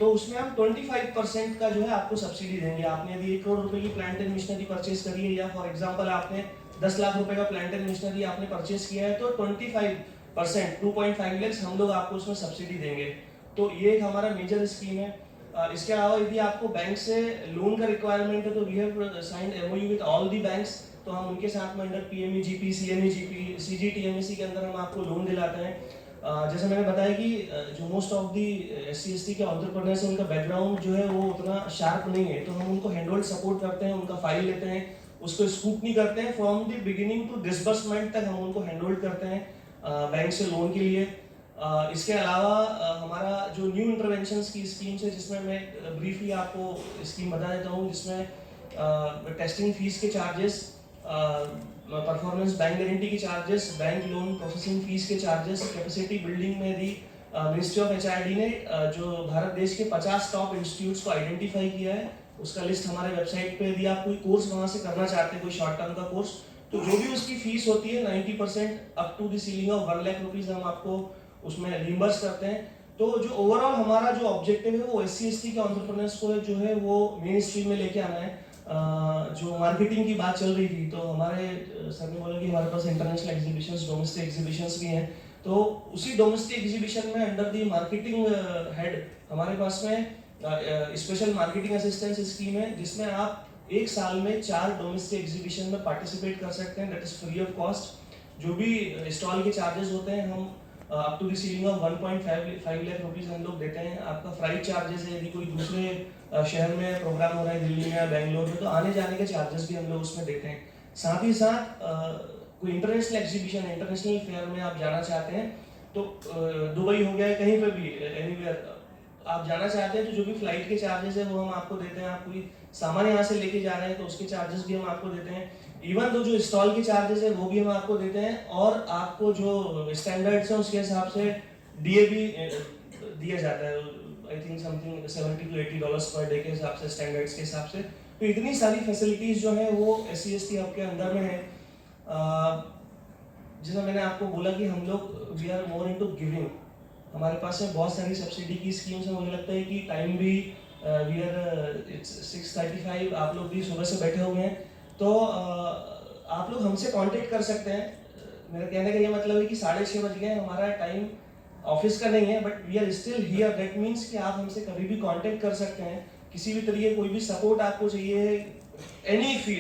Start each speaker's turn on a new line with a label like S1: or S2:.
S1: तो उसमें हम 25% का जो है आपको सब्सिडी देंगे। आपने यदि 1 करोड़ रुपए की प्लांट एंड मशीनरी परचेज करी है, या फॉर एग्जांपल आपने 10 लाख रुपए का प्लांट एंड मशीनरी आपने परचेज किया है, तो 25% 2.5 लाख हम लोग आपको उसमें सब्सिडी देंगे। तो ये एक हमारा मेजर स्कीम है। इसके अलावा यदि आपको बैंक से लोन का रिक्वायरमेंट है, तो we have signed MOU with all the banks. तो हम उनके साथ में अंडर पीएमईजीपी, सीएमईजीपी, सीजीटीएमएसी के अंदर हम आपको लोन दिलाते हैं। जैसे मैंने बताया कि जो मोस्ट ऑफ दी SC/ST के एंटरप्रेन्योर्स हैं, उनका बैकग्राउंड जो है वो उतना शार्प नहीं है, तो हम उनको हैंडहोल्ड सपोर्ट करते हैं, उनका फाइल लेते हैं, उसको स्कूटनी करते हैं, from the beginning to disbursement तक हम उनको हैंडहोल्ड करते हैं बैंक से लोन के लिए। इसके अलावा हमारा जो न्यू इंटरवेंशंस की स्कीम्स है, जिसमें मैं ब्रीफली आपको स्कीम बता देता हूँ, जिसमें टेस्टिंग फीस के चार्जेस, परफॉर्मेंस बैंक गारंटी के charges, bank loan processing fees के चार्जेस, कैपेसिटी बिल्डिंग में भी मिनिस्ट्री ऑफ HRD ने जो भारत देश के 50 टॉप इंस्टीट्यूट्स को आइडेंटिफाई किया है, उसका लिस्ट हमारे वेबसाइट पे, यदि आप कोई कोर्स वहाँ से करना चाहते हैं, कोई शॉर्ट टर्म का कोर्स, तो जो भी उसकी फीस होती है 90% up to the ceiling of 1 lakh rupees हम आपको उसमें रिम्बर्स करते हैं। तो जो ओवरऑल हमारा जो ऑब्जेक्टिव है वो SC/ST के एंटरप्रेन्योर्स को जो है वो मेन स्ट्रीम में लेके आना है। जो मार्केटिंग की बात चल रही थी, तो हमारे सर ने बोला कि हमारे पास इंटरनेशनल एग्जीबिशंस, डोमेस्टिक एग्जीबिशंस भी हैं। तो उसी डोमेस्टिक एग्जीबिशन में अंडर दी मार्केटिंग हेड हमारे पास में स्पेशल मार्केटिंग असिस्टेंस स्कीम है, जिसमें आप एक साल में 4 डोमेस्टिक एग्जीबिशन में पार्टिसिपेट कर सकते हैं, that is free of cost. जो भी स्टॉल के चार्जेस होते हैं, हम up to the ceiling of 1.5 lakh rupees हम लोग देते हैं। आपका फ्लाइट चार्जेस है, यदि कोई दूसरे शहर में प्रोग्राम हो रहा है, दिल्ली में या बेंगलोर में, तो आने जाने के चार्जेस भी हम लोग उसमें देते हैं। साथ ही साथ कोई इंटरनेशनल एग्जीबिशन, इंटरनेशनल फेयर में आप जाना चाहते हैं, तो दुबई हो गया, कहीं पर भी एनीवेयर आप जाना चाहते हैं, तो जो भी फ्लाइट के चार्जेस है वो हम आपको देते हैं। आप कोई सामान यहाँ से लेके जा रहे हैं, तो उसके चार्जेस भी हम आपको देते हैं। इवन तो जो स्टॉल के चार्जेस है वो भी हम आपको देते हैं, और आपको जो स्टैंडर्ड्स हैं उसके हिसाब से DA भी दिया जाता है। I think something $70 to $80 per day के हिसाब से, स्टैंडर्ड्स के हिसाब से। तो इतनी सारी फैसिलिटीज जो है वो SC/ST हब के अंदर में है। जैसा मैंने आपको बोला कि हम लोग we are more into giving. हमारे पास में बहुत सारी सब्सिडी की स्कीम्स हैं। मुझे लगता है कि टाइम भी वी आर 6:35, आप लोग भी सुबह से बैठे हुए हैं, तो आप लोग हमसे कांटेक्ट कर सकते हैं। मेरा कहने का ये मतलब है कि 6:30 बज गए, हमारा टाइम ऑफिस का नहीं है, but we are still here. That means कि आप हमसे कभी भी कांटेक्ट कर सकते हैं, किसी भी तरीके कोई भी सपोर्ट आपको चाहिए, एनी फील्ड।